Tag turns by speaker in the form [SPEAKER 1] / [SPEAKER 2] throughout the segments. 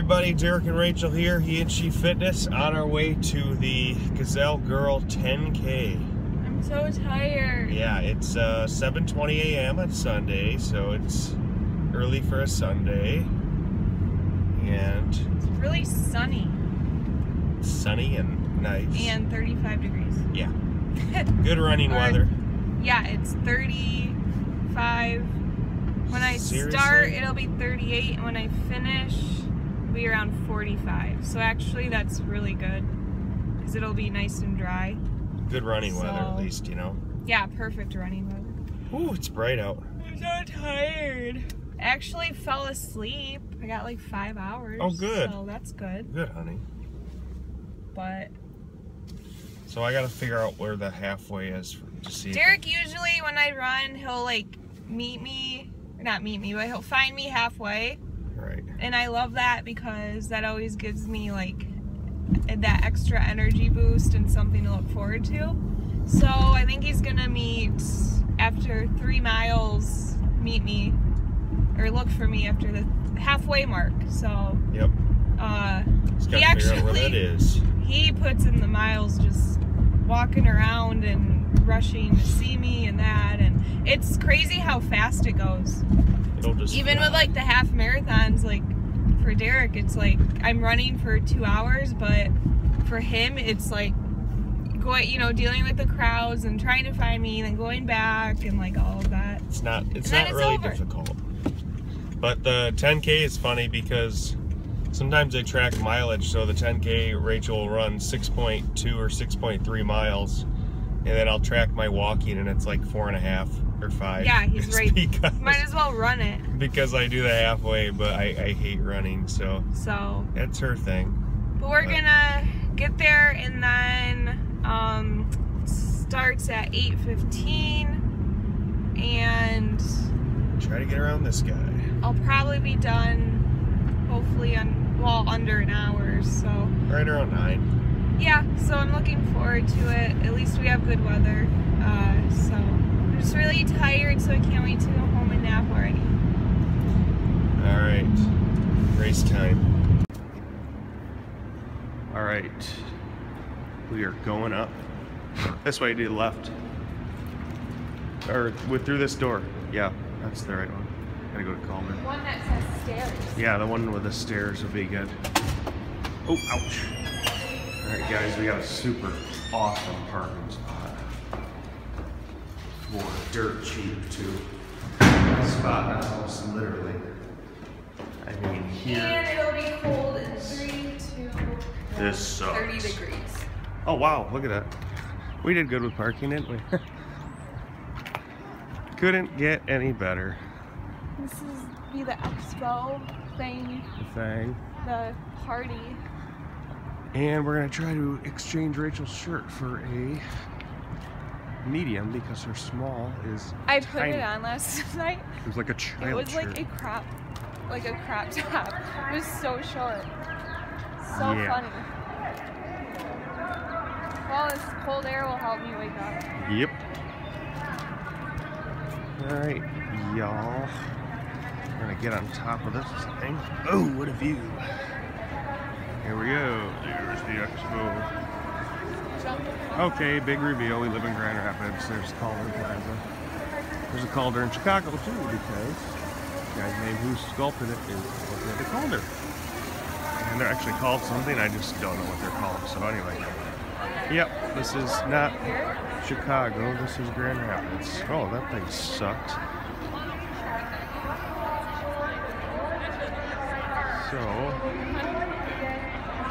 [SPEAKER 1] everybody, Derek and Rachel here, He and She Fitness, on our way to the Gazelle Girl 10K.
[SPEAKER 2] I'm so tired.
[SPEAKER 1] Yeah, it's 7:20 a.m. on Sunday, so it's early for a Sunday. And
[SPEAKER 2] it's really sunny.
[SPEAKER 1] Sunny and nice.
[SPEAKER 2] And 35 degrees.
[SPEAKER 1] Yeah. Good running weather.
[SPEAKER 2] Yeah, it's 35. When I start, it'll be 38, and when I finish, it'll be around 45. So actually, that's really good, because it'll be nice and dry.
[SPEAKER 1] Good running weather, at least, you know?
[SPEAKER 2] Yeah, perfect running weather.
[SPEAKER 1] Ooh, it's bright out.
[SPEAKER 2] I'm so tired. I actually fell asleep. I got like 5 hours.
[SPEAKER 1] Oh, good.
[SPEAKER 2] So that's good.
[SPEAKER 1] Good, honey.
[SPEAKER 2] But...
[SPEAKER 1] so I gotta figure out where the halfway is to see.
[SPEAKER 2] Derek usually, when I run, he'll like meet me. Not meet me, but he'll find me halfway.
[SPEAKER 1] Right.
[SPEAKER 2] And I love that because that always gives me like that extra energy boost and something to look forward to. So I think he's gonna meet after 3 miles, meet me or look for me after the halfway mark. So
[SPEAKER 1] yep.
[SPEAKER 2] He actually,
[SPEAKER 1] figure out where that is.
[SPEAKER 2] He puts in the miles just walking around and rushing to see me and that, and it's crazy how fast it goes.
[SPEAKER 1] It'll just
[SPEAKER 2] even with like the half marathons, like for Derek, it's like I'm running for 2 hours, but for him it's like going, you know, dealing with the crowds and trying to find me and then going back and like all of that.
[SPEAKER 1] It's not really difficult. But the 10K is funny because sometimes they track mileage, so the 10K Rachel will run 6.2 or 6.3 miles, and then I'll track my walking and it's like 4.5 or 5.
[SPEAKER 2] Yeah, he's right.
[SPEAKER 1] Because,
[SPEAKER 2] might as well run it.
[SPEAKER 1] Because I do the halfway, but I hate running, so that's her thing.
[SPEAKER 2] But we're gonna get there, and then starts at 8:15, and
[SPEAKER 1] try to get around this guy.
[SPEAKER 2] I'll probably be done hopefully under an hour, so
[SPEAKER 1] right around 9.
[SPEAKER 2] Yeah, so I'm looking forward to it. At least we have good weather. So I'm just really tired, so I can't wait to go home and nap already.
[SPEAKER 1] Alright, race time. Alright, we are going up. This way to the left. Or through this door. Yeah, that's the right one. Gotta go to Calder.
[SPEAKER 2] The one that says stairs.
[SPEAKER 1] Yeah, the one with the stairs would be good. Oh, ouch. Alright guys, we got a super awesome parking spot. For dirt cheap too. Spot in the house, literally. I mean, here.
[SPEAKER 2] And it'll be cold in 3 to
[SPEAKER 1] this sucks.
[SPEAKER 2] 30 degrees.
[SPEAKER 1] Oh wow, look at that. We did good with parking, didn't we? Couldn't get any better.
[SPEAKER 2] This is the expo thing. The party.
[SPEAKER 1] And we're gonna try to exchange Rachel's shirt for a medium because her small is
[SPEAKER 2] I put
[SPEAKER 1] tiny.
[SPEAKER 2] it on last night.
[SPEAKER 1] It was like a child
[SPEAKER 2] It was
[SPEAKER 1] shirt.
[SPEAKER 2] like a crop top. It was so short. So funny. Well, this cold air will help me wake up.
[SPEAKER 1] Yep. Alright, y'all. We're gonna get on top of this thing. Oh, what a view. Here we go. There's the expo. Okay, big reveal. We live in Grand Rapids. There's Calder Plaza. There's a Calder in Chicago too, because the guy's name who sculpted it is looking at the Calder. And they're actually called something, I just don't know what they're called. So anyway. Yep, this is not Chicago, this is Grand Rapids. Oh, that thing sucked. So,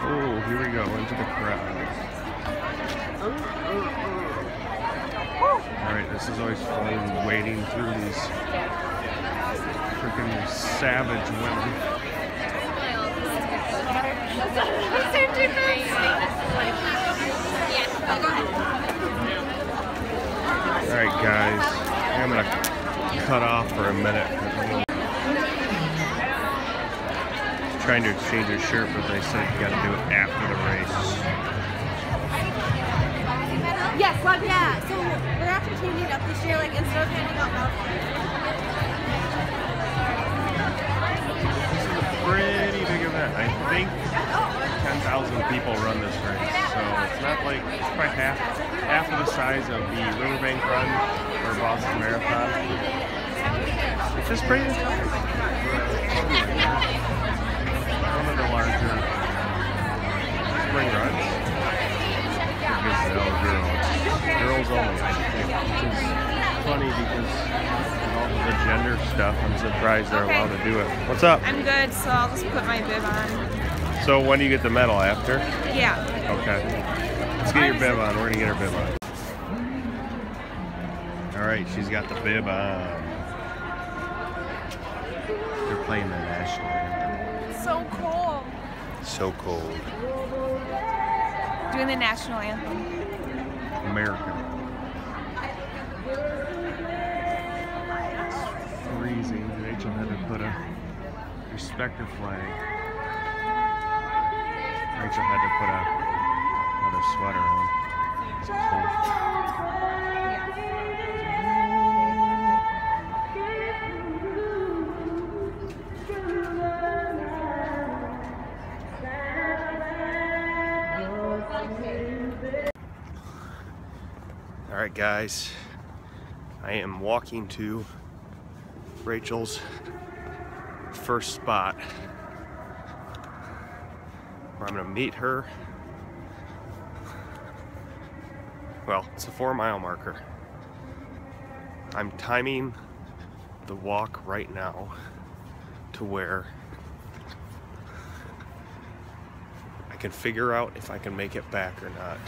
[SPEAKER 1] oh, here we go, into the crowd. Alright, this is always fun, wading through these freaking savage women. Alright guys, I'm gonna cut off for a minute. Trying to exchange his shirt, but they said you gotta do it after the race.
[SPEAKER 3] Yes, well, yeah. So we're actually changing it up this year, like instead of handing out mouthwash.
[SPEAKER 1] This is a pretty big event. and I think 10,000 people run this race. So it's not like, it's probably half of the size of the Riverbank Run or Boston Marathon. It's just pretty exciting. One of the larger spring runs. Gazelle girls only, I think, which is funny because of all of the gender stuff. I'm surprised they're allowed to do it. What's up?
[SPEAKER 2] I'm good, so I'll just put my bib on.
[SPEAKER 1] So when do you get the medal? After?
[SPEAKER 2] Yeah.
[SPEAKER 1] Okay. Let's get your bib on. We're gonna get her bib on. All right, she's got the bib on. They're playing the national anthem.
[SPEAKER 2] So cold.
[SPEAKER 1] So cold.
[SPEAKER 2] Doing the national anthem.
[SPEAKER 1] America. It's freezing. Rachel had to put a respect her flag. Rachel had to put another sweater on. It's cold. All right, guys, I am walking to Rachel's first spot where I'm gonna meet her. Well, it's a 4-mile marker. I'm timing the walk right now to where I can figure out if I can make it back or not.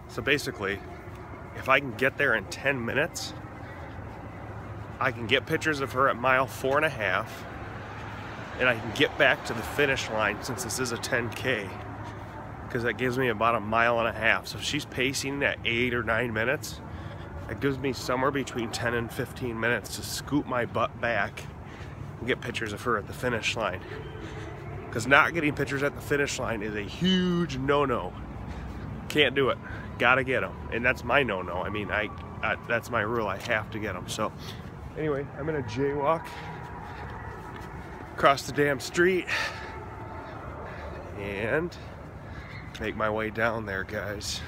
[SPEAKER 1] So basically, if I can get there in 10 minutes, I can get pictures of her at mile 4.5, and I can get back to the finish line since this is a 10K, because that gives me about 1.5 miles. So if she's pacing at 8 or 9 minutes, that gives me somewhere between 10 and 15 minutes to scoop my butt back and get pictures of her at the finish line. Because not getting pictures at the finish line is a huge no-no. Can't do it. Gotta get them, and that's my no-no. I mean, that's my rule. I have to get them. So anyway, I'm gonna jaywalk across the damn street and make my way down there, guys.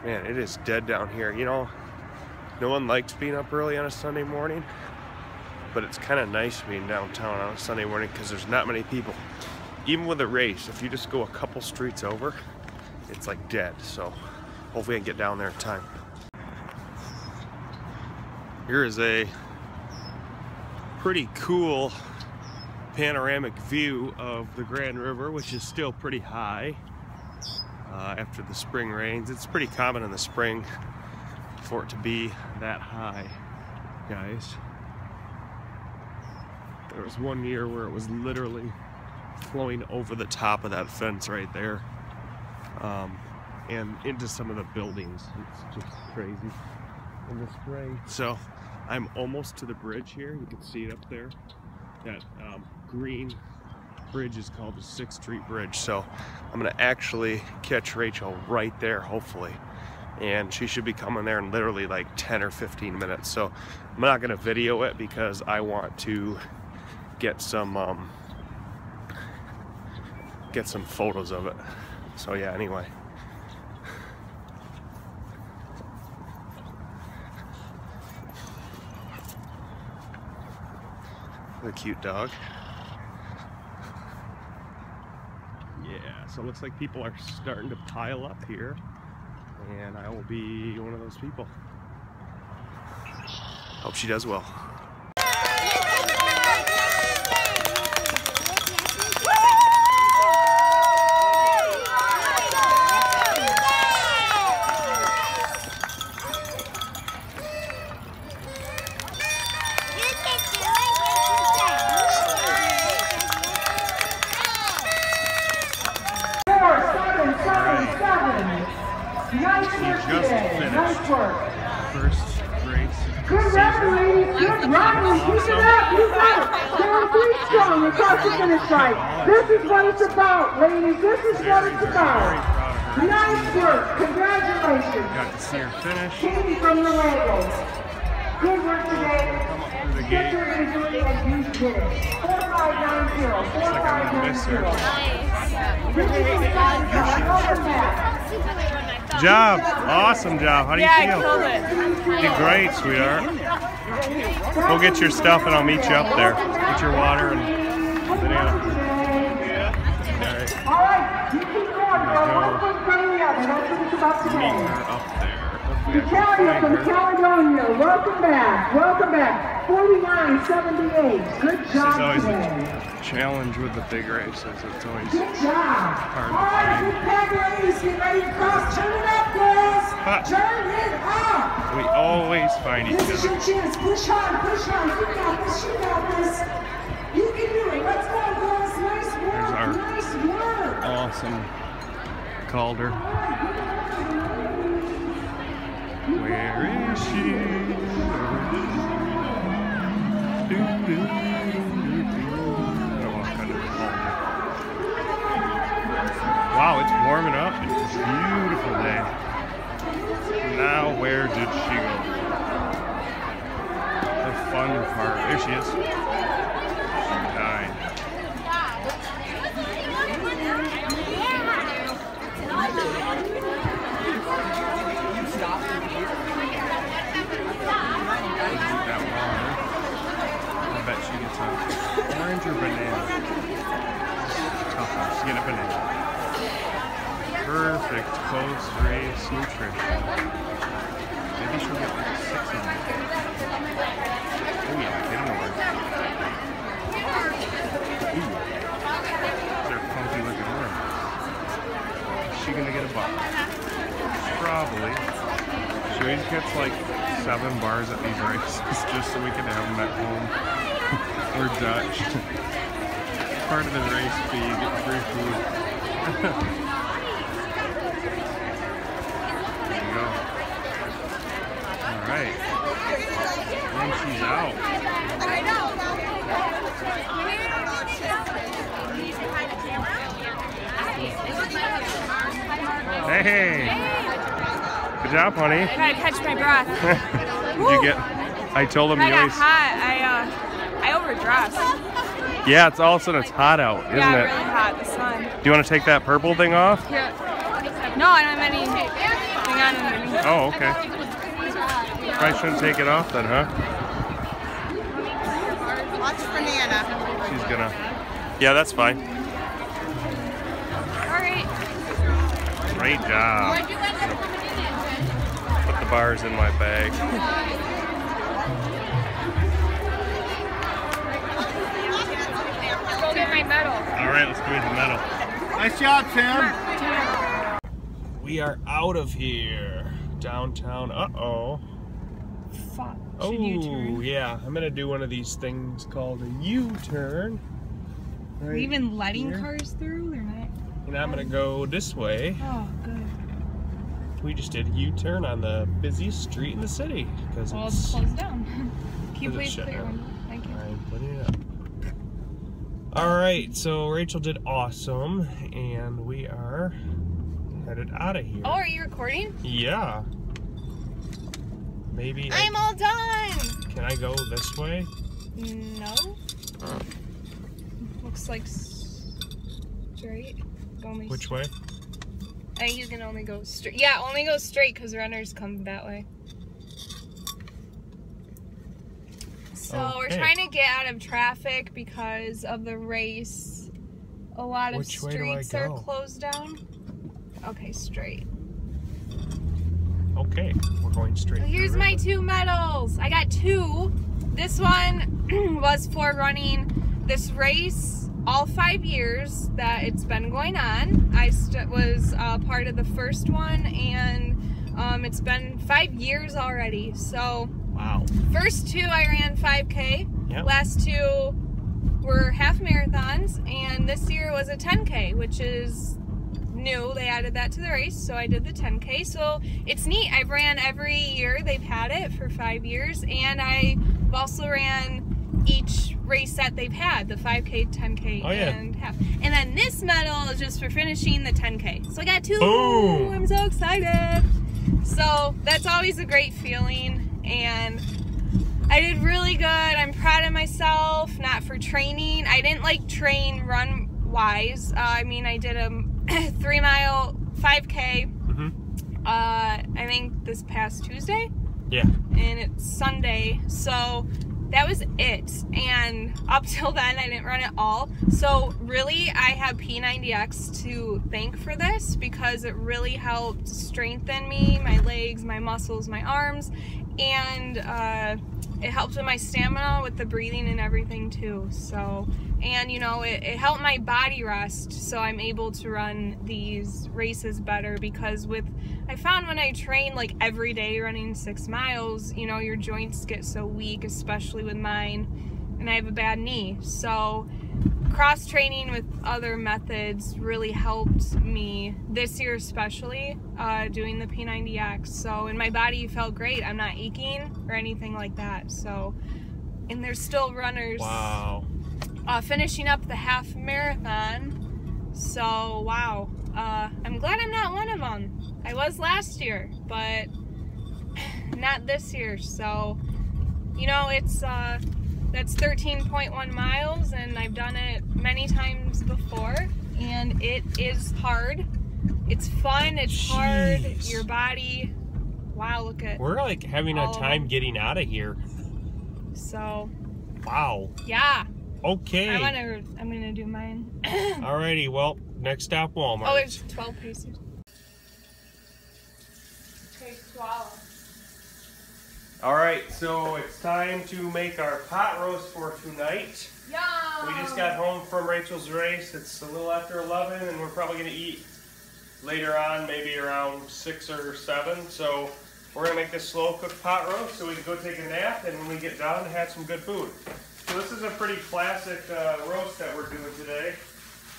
[SPEAKER 1] Man, it is dead down here. You know, no one likes being up early on a Sunday morning, but it's kind of nice being downtown on a Sunday morning because there's not many people. Even with a race, if you just go a couple streets over, it's like dead. So hopefully I can get down there in time. Here is a pretty cool panoramic view of the Grand River, which is still pretty high after the spring rains. It's pretty common in the spring for it to be that high, guys. There was one year where it was literally flowing over the top of that fence right there. And into some of the buildings. It's just crazy in the spring. So I'm almost to the bridge here. You can see it up there. That green bridge is called the 6th Street Bridge. So I'm gonna actually catch Rachel right there, hopefully. And she should be coming there in literally like 10 or 15 minutes. So I'm not gonna video it because I want to get some photos of it. So yeah, anyway. A cute dog. Yeah, so it looks like people are starting to pile up here, and I will be one of those people. Hope she does well. He just finished first race.
[SPEAKER 4] Good run, ladies. Good running. Keep it up. You got it. Down 3 strong across the finish line. This is what it's about, ladies. This is what it's about. Nice work. Congratulations.
[SPEAKER 1] Got to see her finish.
[SPEAKER 4] Katie from the Rachael. Good work today.
[SPEAKER 1] Come up through the
[SPEAKER 4] Get
[SPEAKER 1] gate.
[SPEAKER 4] your injury and you finish. 4590.
[SPEAKER 1] Looks like I'm gonna miss her.
[SPEAKER 4] 4590.
[SPEAKER 1] Good job. Awesome job. How do you
[SPEAKER 2] Yeah, I
[SPEAKER 1] feel?
[SPEAKER 2] killed it.
[SPEAKER 1] You did great, sweetheart. Go get your stuff and I'll meet you up there. Get your water and banana.
[SPEAKER 4] All right, you keep going. One foot in front of the other. That's what it's about
[SPEAKER 1] Meet
[SPEAKER 4] today.
[SPEAKER 1] her up there.
[SPEAKER 4] Natalia from Caledonia, welcome back. Welcome back. 4978. Good
[SPEAKER 1] This is
[SPEAKER 4] job
[SPEAKER 1] always
[SPEAKER 4] today.
[SPEAKER 1] a challenge with the big races. It's always
[SPEAKER 4] Good job.
[SPEAKER 1] hard
[SPEAKER 4] All
[SPEAKER 1] to
[SPEAKER 4] right,
[SPEAKER 1] find.
[SPEAKER 4] good pack ladies. Get ready to cross. Turn it up, girls. Turn it up.
[SPEAKER 1] We always find each
[SPEAKER 4] This is
[SPEAKER 1] other.
[SPEAKER 4] your chance. Push hard, push hard. You got this, you got this. You can do it. Let's go, girls. Nice
[SPEAKER 1] There's our
[SPEAKER 4] work. Nice work.
[SPEAKER 1] awesome Calder. Where is she? I don't want to cut it Calder. Wow, it's warming up. It's a beautiful day. Now, where did she go? The fun part. There she is. She died. That water. I bet she gets an orange or banana. Tough one. She's getting a banana. Perfect post-race nutrition. Maybe she'll get like 6 of them. Oh yeah, get an orange. Ooh. They're funky looking oranges. Is she gonna get a bar? Probably. She always gets like 7 bars at these races just so we can have them at home. We're Dutch. Part of the race fee, get free food. There you go. Alright. And she's out. Hey! Good job, honey.
[SPEAKER 2] I gotta catch my breath.
[SPEAKER 1] Did you get? I told him
[SPEAKER 2] I
[SPEAKER 1] you
[SPEAKER 2] got
[SPEAKER 1] always.
[SPEAKER 2] hot. I overdressed.
[SPEAKER 1] Yeah, it's all of a sudden it's hot out, isn't
[SPEAKER 2] Yeah,
[SPEAKER 1] it?
[SPEAKER 2] really hot. The sun.
[SPEAKER 1] Do you want to take that purple thing off?
[SPEAKER 2] Yeah. No, I don't have anything on underneath.
[SPEAKER 1] Oh, okay. Probably shouldn't take it off then, huh?
[SPEAKER 5] Watch banana.
[SPEAKER 1] She's gonna. Yeah, that's fine.
[SPEAKER 2] All right.
[SPEAKER 1] Great job. Put the bars in my bag.
[SPEAKER 2] Go get my medal.
[SPEAKER 1] All right, let's go get the medal.
[SPEAKER 5] Nice job, Sam.
[SPEAKER 1] We are out of here. Downtown. Uh-oh.
[SPEAKER 2] Fuck.
[SPEAKER 1] Oh,
[SPEAKER 2] Should U-turn?
[SPEAKER 1] yeah. I'm gonna do one of these things called a U-turn.
[SPEAKER 2] Are
[SPEAKER 1] Right
[SPEAKER 2] we even letting
[SPEAKER 1] here.
[SPEAKER 2] cars through or not?
[SPEAKER 1] And I'm gonna go this way.
[SPEAKER 2] Oh, good.
[SPEAKER 1] We just did a U-turn on the busiest street in the city because
[SPEAKER 2] Well,
[SPEAKER 1] it's.
[SPEAKER 2] it's closed down. Can you
[SPEAKER 1] Is it
[SPEAKER 2] please
[SPEAKER 1] shut
[SPEAKER 2] clear
[SPEAKER 1] down?
[SPEAKER 2] one? Thank you.
[SPEAKER 1] I'm putting it up. All right, so Rachel did awesome, and we are headed out of here.
[SPEAKER 2] Oh, are you recording?
[SPEAKER 1] Yeah. Maybe.
[SPEAKER 2] I'm all done.
[SPEAKER 1] Can I go this way?
[SPEAKER 2] No. Looks like straight. Only
[SPEAKER 1] Which way?
[SPEAKER 2] I think you can only go straight. Yeah, only go straight because runners come that way. So we're
[SPEAKER 1] Okay.
[SPEAKER 2] trying to get out of traffic because of the race. A lot of
[SPEAKER 1] Which way do I
[SPEAKER 2] streets are
[SPEAKER 1] go?
[SPEAKER 2] closed down. Okay, straight.
[SPEAKER 1] Okay, we're going straight.
[SPEAKER 2] So here's
[SPEAKER 1] through
[SPEAKER 2] my
[SPEAKER 1] it.
[SPEAKER 2] 2 medals. I got 2. This one was for running this race all 5 years that it's been going on. I was part of the first one, and it's been 5 years already. So
[SPEAKER 1] Wow.
[SPEAKER 2] first 2 I ran 5K.
[SPEAKER 1] Yep.
[SPEAKER 2] Last 2 were half marathons, and this year was a 10K, which is new. They added that to the race, so I did the 10K. So it's neat. I've ran every year they've had it for for 5 years, and I've also ran each race that they've had, the 5K, 10K, and half. And then this medal is just for finishing the 10K. So I got 2.
[SPEAKER 1] Boom.
[SPEAKER 2] I'm so excited. So that's always a great feeling, and I did really good. I'm proud of myself, not for training. I didn't like train run-wise. I mean, I did a 3-mile 5K, I think this past Tuesday. Yeah. And it's Sunday, so that was it. And up till then, I didn't run at all. So really, I have P90X to thank for this, because it really helped strengthen me, my legs, my muscles, my arms, and it helped with my stamina, with the breathing and everything too. So, and you know, it helped my body rest, so I'm able to run these races better, because I found when I train like every day running 6 miles, you know, your joints get so weak, especially with mine, and I have a bad knee. So cross training with other methods really helped me this year, especially doing the P90X. So, and my body felt great. I'm not aching or anything like that. So, and there's still runners finishing up the half marathon. So wow, I'm glad I'm not one of them. I was last year, but not this year. So, you know, it's that's 13.1 miles, and I've done it many times before, and it is hard. It's fun, it's hard, your body, wow, look at,
[SPEAKER 1] we're like having a time getting out of here.
[SPEAKER 2] So,
[SPEAKER 1] wow.
[SPEAKER 2] Yeah.
[SPEAKER 1] Okay.
[SPEAKER 2] I'm gonna do mine.
[SPEAKER 1] Alrighty, well, next stop, Walmart.
[SPEAKER 2] Oh, there's 12 paces. Okay, swallow.
[SPEAKER 1] Alright, so it's time to make our pot roast for tonight.
[SPEAKER 2] Yum!
[SPEAKER 1] We just got home from Rachel's race. It's a little after 11, and we're probably going to eat later on, maybe around 6 or 7. So we're going to make this slow-cooked pot roast so we can go take a nap, and when we get done, have some good food. So this is a pretty classic roast that we're doing today.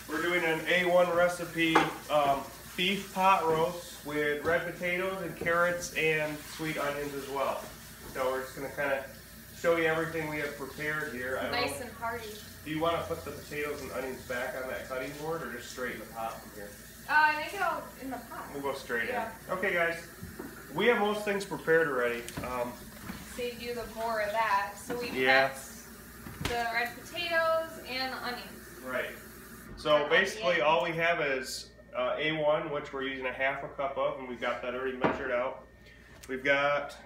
[SPEAKER 1] We're doing an A1 recipe beef pot roast with red potatoes and carrots and sweet onions as well. So we're just going to kind of show you everything we have prepared here.
[SPEAKER 2] Nice and hearty.
[SPEAKER 1] Do you want to put the potatoes and onions back on that cutting board, or just straight in the pot from here?
[SPEAKER 2] I think it'll in the pot.
[SPEAKER 1] We'll go straight in. Okay, guys. We have most things prepared already.
[SPEAKER 2] Saved you the more of that. So we got the red potatoes and the onions.
[SPEAKER 1] Right. So basically, all we have is A1, which we're using a half a cup of, and we've got that already measured out. We've got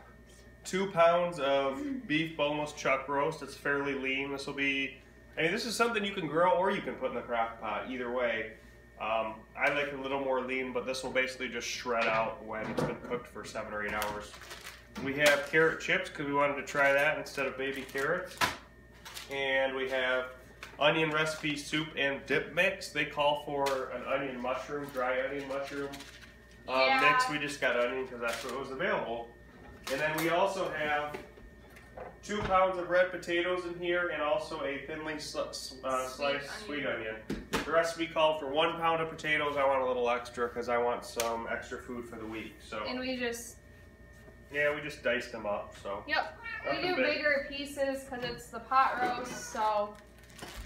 [SPEAKER 1] 2 pounds of beef boneless chuck roast. It's fairly lean. This will be, I mean, this is something you can grill or you can put in the crock pot, either way. I like a little more lean, but this will basically just shred out when it's been cooked for 7 or 8 hours. We have carrot chips because we wanted to try that instead of baby carrots. And we have onion recipe soup and dip mix. They call for an onion mushroom, dry onion mushroom mix. We just got onion because that's what was available. And then we also have 2 pounds of red potatoes in here, and also a thinly sliced sweet onion. The recipe called for 1 pound of potatoes. I want a little extra because I want some extra food for the week. So. And we just diced them up. So.
[SPEAKER 2] Yep. We do bigger pieces because it's the pot roast. So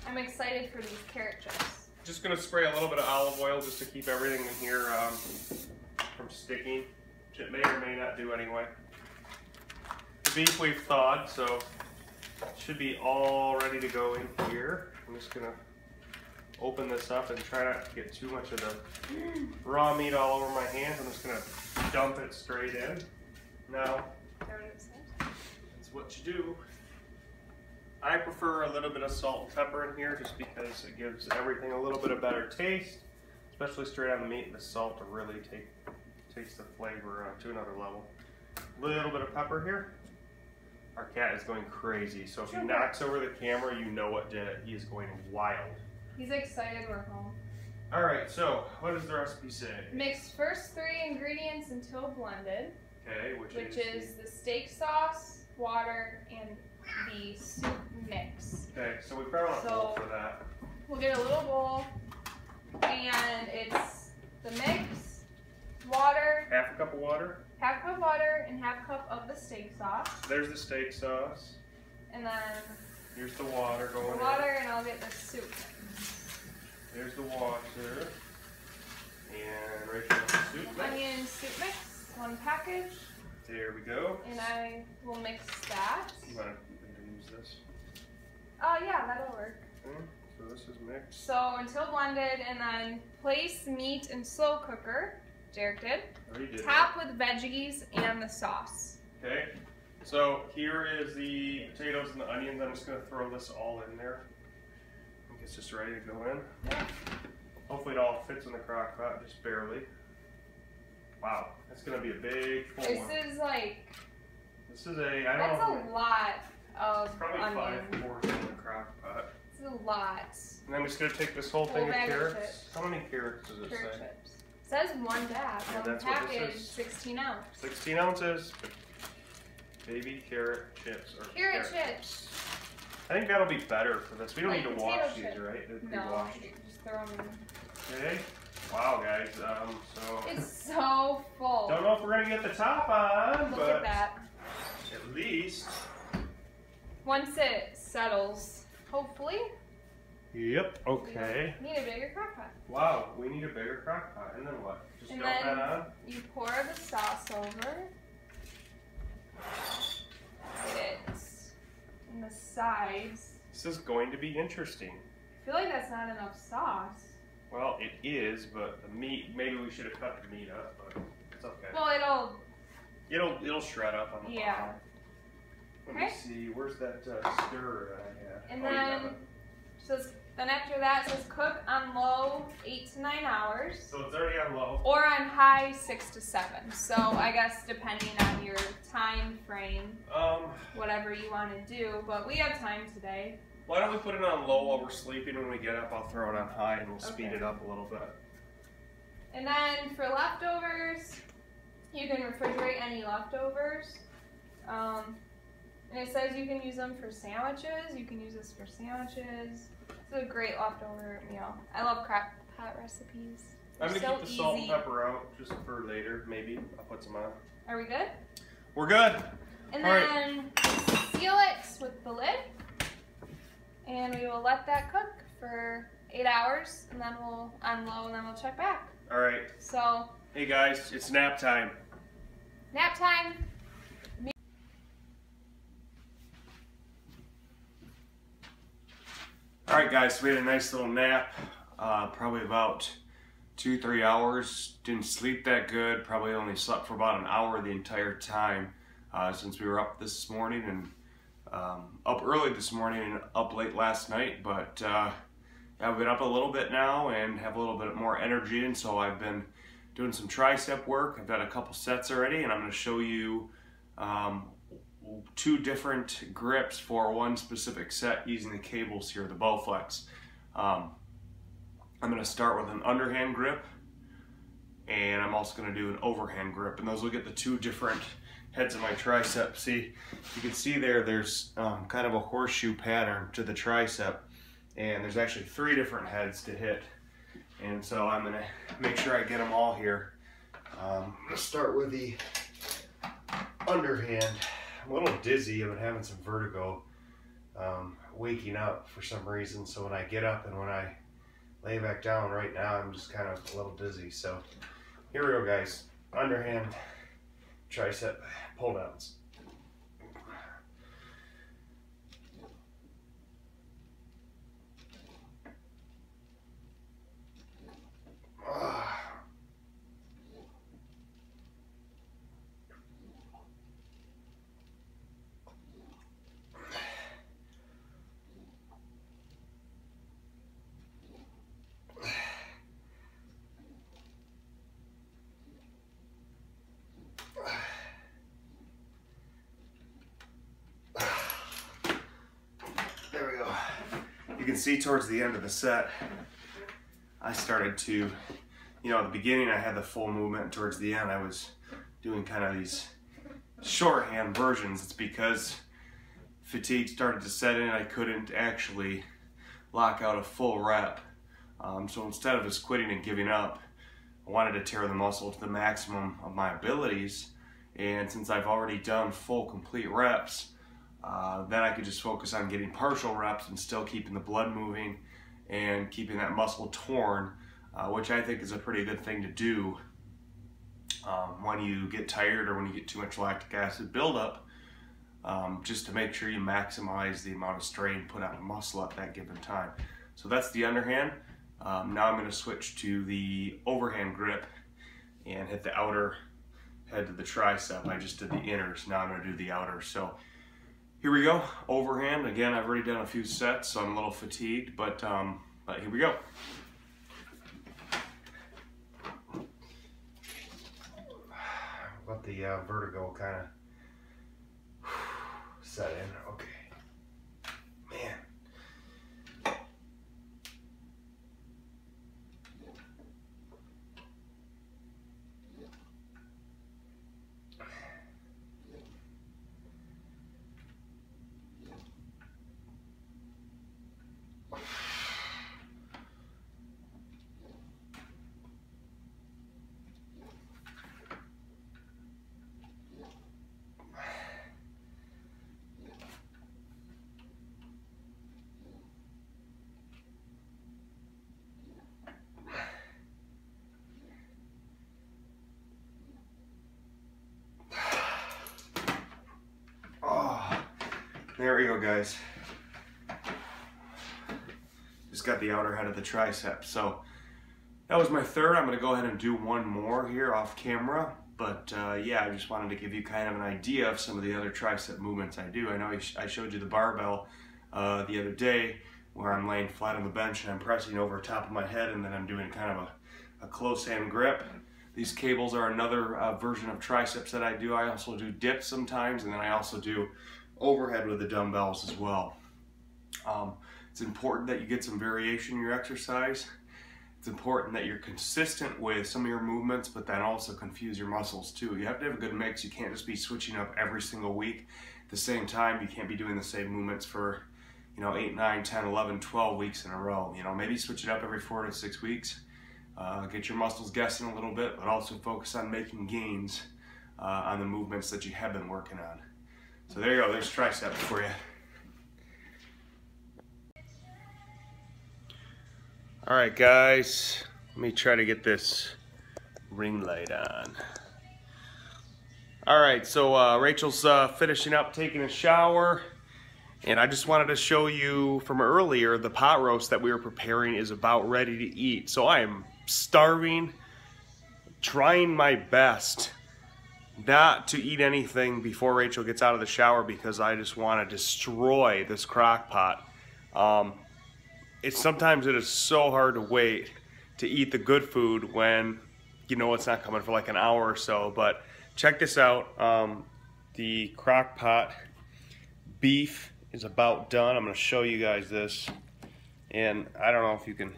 [SPEAKER 2] I'm excited for these carrot chips.
[SPEAKER 1] Just gonna spray a little bit of olive oil just to keep everything in here from sticking, which it may or may not do anyway. Beef we've thawed, so it should be all ready to go in here. I'm just gonna open this up and try not to get too much of the raw meat all over my hands. I'm just gonna dump it straight in. Now, that's what you do. I prefer a little bit of salt and pepper in here just because it gives everything a little bit of better taste, especially straight on the meat. The salt to really takes the flavor to another level. A little bit of pepper here. Our cat is going crazy, so if he knocks over the camera, you know what did it. He is going wild.
[SPEAKER 2] He's excited we're home.
[SPEAKER 1] Alright, so what does the recipe say?
[SPEAKER 2] Mix first 3 ingredients until blended.
[SPEAKER 1] Okay, which is
[SPEAKER 2] the steak sauce, water, and the soup mix.
[SPEAKER 1] Okay, so we probably want a bowl for that.
[SPEAKER 2] We'll get a little bowl, and it's the mix, water.
[SPEAKER 1] Half a cup of water?
[SPEAKER 2] half cup water and half cup of the steak sauce.
[SPEAKER 1] There's the steak sauce.
[SPEAKER 2] And then
[SPEAKER 1] Here's the water going
[SPEAKER 2] the water, and I'll get the soup.
[SPEAKER 1] There's the water. And Rachael, the soup mix.
[SPEAKER 2] Onion soup mix, 1 package.
[SPEAKER 1] There we go.
[SPEAKER 2] And I will mix that.
[SPEAKER 1] You want to use this?
[SPEAKER 2] Oh yeah, that'll work.
[SPEAKER 1] Okay. So this is mixed.
[SPEAKER 2] So until blended, and then place meat in slow cooker. Derek did.
[SPEAKER 1] Already did.
[SPEAKER 2] Top with veggies and the sauce.
[SPEAKER 1] Okay. So here is the potatoes and the onions. I'm just going to throw this all in there. I think it's just ready to go in.
[SPEAKER 2] Yeah.
[SPEAKER 1] Hopefully it all fits in the crock pot, just barely. Wow, that's going to be a big full one.
[SPEAKER 2] This is like,
[SPEAKER 1] This is a, I don't
[SPEAKER 2] that's
[SPEAKER 1] know.
[SPEAKER 2] a lot of
[SPEAKER 1] Probably
[SPEAKER 2] onion.
[SPEAKER 1] 5 quarts in the crock pot.
[SPEAKER 2] It's a lot.
[SPEAKER 1] And I'm just going to take this whole thing of
[SPEAKER 2] bag of
[SPEAKER 1] carrots.
[SPEAKER 2] chips.
[SPEAKER 1] How many carrots does it
[SPEAKER 2] Carrot
[SPEAKER 1] say?
[SPEAKER 2] chips. It says 1 bag,
[SPEAKER 1] Yeah,
[SPEAKER 2] 1
[SPEAKER 1] that's what this
[SPEAKER 2] package,
[SPEAKER 1] is.
[SPEAKER 2] 16 ounce.
[SPEAKER 1] 16 ounces. Baby carrot chips. Or
[SPEAKER 2] Carrot chips.
[SPEAKER 1] I think that'll be better for this. We don't
[SPEAKER 2] Like
[SPEAKER 1] need to
[SPEAKER 2] potato
[SPEAKER 1] wash these,
[SPEAKER 2] chips.
[SPEAKER 1] right? They'd be
[SPEAKER 2] No,
[SPEAKER 1] washed.
[SPEAKER 2] just throw them in.
[SPEAKER 1] Okay. Wow, guys. So
[SPEAKER 2] It's so full.
[SPEAKER 1] don't know if we're gonna get the top on,
[SPEAKER 2] Look
[SPEAKER 1] but
[SPEAKER 2] at that.
[SPEAKER 1] at least.
[SPEAKER 2] Once it settles, hopefully.
[SPEAKER 1] Yep. Okay.
[SPEAKER 2] Need a bigger crock pot.
[SPEAKER 1] Wow. We need a bigger crock pot, and then what? Just
[SPEAKER 2] And
[SPEAKER 1] dump
[SPEAKER 2] then
[SPEAKER 1] that on.
[SPEAKER 2] you pour the sauce over. It in the sides.
[SPEAKER 1] This is going to be interesting.
[SPEAKER 2] I feel like that's not enough sauce.
[SPEAKER 1] Well, it is, but the meat. Maybe we should have cut the meat up, but it's okay.
[SPEAKER 2] Well,
[SPEAKER 1] It'll shred up on the
[SPEAKER 2] yeah.
[SPEAKER 1] bottom. Let
[SPEAKER 2] Okay.
[SPEAKER 1] me see. Where's that stirrer that I had?
[SPEAKER 2] And
[SPEAKER 1] Oh, you got
[SPEAKER 2] then
[SPEAKER 1] it.
[SPEAKER 2] then after that it says cook on low 8 to 9 hours.
[SPEAKER 1] So it's already on low.
[SPEAKER 2] Or on high 6 to 7. So I guess depending on your time frame, whatever you want to do. But we have time today.
[SPEAKER 1] Why don't we put it on low while we're sleeping? When we get up, I'll throw it on high and we'll speed
[SPEAKER 2] Okay.
[SPEAKER 1] it up a little bit.
[SPEAKER 2] And then for leftovers, you can refrigerate any leftovers. And it says you can use them for sandwiches. You can use this for sandwiches. It's a great leftover meal. I love crock pot recipes.
[SPEAKER 1] I'm
[SPEAKER 2] They're
[SPEAKER 1] gonna
[SPEAKER 2] so
[SPEAKER 1] keep the salt and
[SPEAKER 2] easy.
[SPEAKER 1] pepper out just for later. Maybe I'll put some on.
[SPEAKER 2] Are we good?
[SPEAKER 1] We're good.
[SPEAKER 2] And
[SPEAKER 1] All right.
[SPEAKER 2] then seal it with the lid. And we will let that cook for 8 hours. And then we'll on low, and then we'll check back.
[SPEAKER 1] All right.
[SPEAKER 2] So
[SPEAKER 1] Hey guys, it's nap time.
[SPEAKER 2] nap time.
[SPEAKER 1] All right, guys. So we had a nice little nap. Probably about 2-3 hours. Didn't sleep that good. Probably only slept for about an hour the entire time since we were up this morning and up early this morning and up late last night. But I've been up a little bit now and have a little bit more energy, and so I've been doing some tricep work. I've done a couple sets already, and I'm going to show you 2 different grips for one specific set using the cables here, the Bowflex. I'm going to start with an underhand grip, and I'm also going to do an overhand grip, and those will get the 2 different heads of my tricep. See, you can see there's kind of a horseshoe pattern to the tricep, and there's actually 3 different heads to hit, and so I'm going to make sure I get them all here. Let's start with the underhand. I'm a little dizzy. I've been having some vertigo waking up for some reason, so when I get up and when I lay back down right now, I'm just kind of a little dizzy. So here we go, guys. Underhand tricep pull downs. There we go. You can see towards the end of the set, I started to, at the beginning I had the full movement. Towards the end I was doing kind of these shorthand versions. It's because fatigue started to set in. I couldn't actually lock out a full rep. So instead of just quitting and giving up, I wanted to tear the muscle to the maximum of my abilities. And since I've already done full complete reps, then I could just focus on getting partial reps and still keeping the blood moving and keeping that muscle torn, which I think is a pretty good thing to do when you get tired or when you get too much lactic acid buildup, just to make sure you maximize the amount of strain put on the muscle at that given time. So that's the underhand. Now I'm going to switch to the overhand grip and hit the outer head to the tricep. I just did the inners, now I'm going to do the outer. So here we go, overhand. Again, I've already done a few sets, so I'm a little fatigued, but here we go. Let the vertigo kind of set in. Okay. Man. There we go, guys. Just got the outer head of the tricep. So that was my third. I'm going to go ahead and do one more here off camera. But yeah, I just wanted to give you kind of an idea of some of the other tricep movements I do. I know I showed you the barbell the other day where I'm laying flat on the bench and I'm pressing over top of my head, and then I'm doing kind of a close hand grip. These cables are another version of triceps that I do. I also do dips sometimes, and then I also do overhead with the dumbbells as well. It's important that you get some variation in your exercise. It's important that you're consistent with some of your movements, but then also confuse your muscles too. You have to have a good mix. You can't just be switching up every single week. At the same time, you can't be doing the same movements for, 8, 9, 10, 11, 12 weeks in a row. Maybe switch it up every 4 to 6 weeks. Get your muscles guessing a little bit, but also focus on making gains on the movements that you have been working on. So there you go, there's triceps for you. All right, guys, let me try to get this ring light on. All right, so Rachel's finishing up taking a shower, and I just wanted to show you from earlier, the pot roast that we were preparing is about ready to eat. So I am starving, trying my best not to eat anything before Rachael gets out of the shower because I just want to destroy this crock pot. Sometimes it is so hard to wait to eat the good food when you know it's not coming for like an hour or so. But check this out. The crock pot beef is about done. I'm going to show you guys this, and I don't know if you can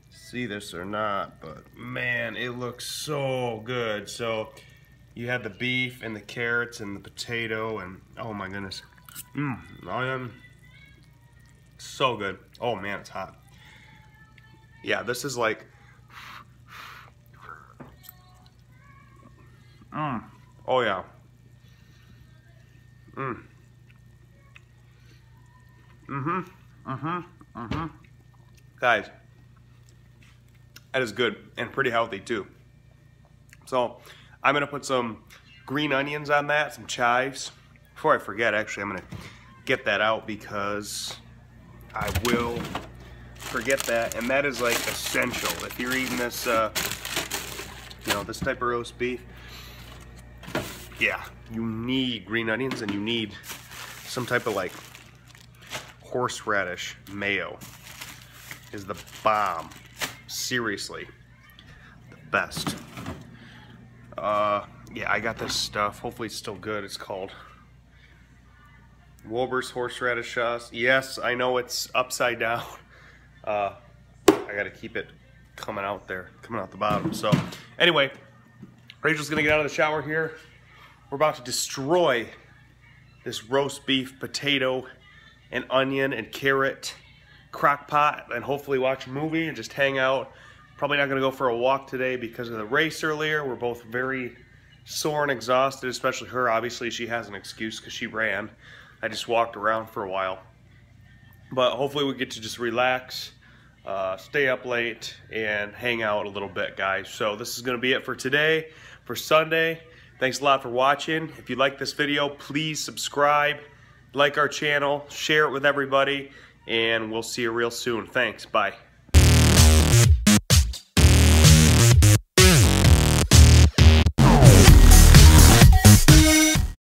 [SPEAKER 1] see this or not, but man, it looks so good. So you have the beef and the carrots and the potato, and oh my goodness, so good. Oh man, it's hot. Yeah, this is like, oh yeah. Guys, that is good and pretty healthy too. So I'm gonna put some green onions on that, some chives. Before I forget, actually, I'm gonna get that out because I will forget that, and that is like essential. If you're eating this, this type of roast beef, yeah, you need green onions, and you need some type of like horseradish mayo is the bomb. Seriously, the best. Yeah, I got this stuff. Hopefully it's still good. It's called Wilbur's horseradish sauce. Yes, I know it's upside down. I gotta keep it coming out there, coming out the bottom. So anyway, Rachel's gonna get out of the shower here. We're about to destroy this roast beef, potato, and onion and carrot crock pot, and hopefully watch a movie and just hang out. Probably not gonna go for a walk today because of the race earlier. We're both very sore and exhausted, especially her. Obviously, she has an excuse because she ran. I just walked around for a while. But hopefully we get to just relax, stay up late, and hang out a little bit, guys. So this is going to be it for today, for Sunday. Thanks a lot for watching. If you like this video, please subscribe, like our channel, share it with everybody, and we'll see you real soon. Thanks. Bye.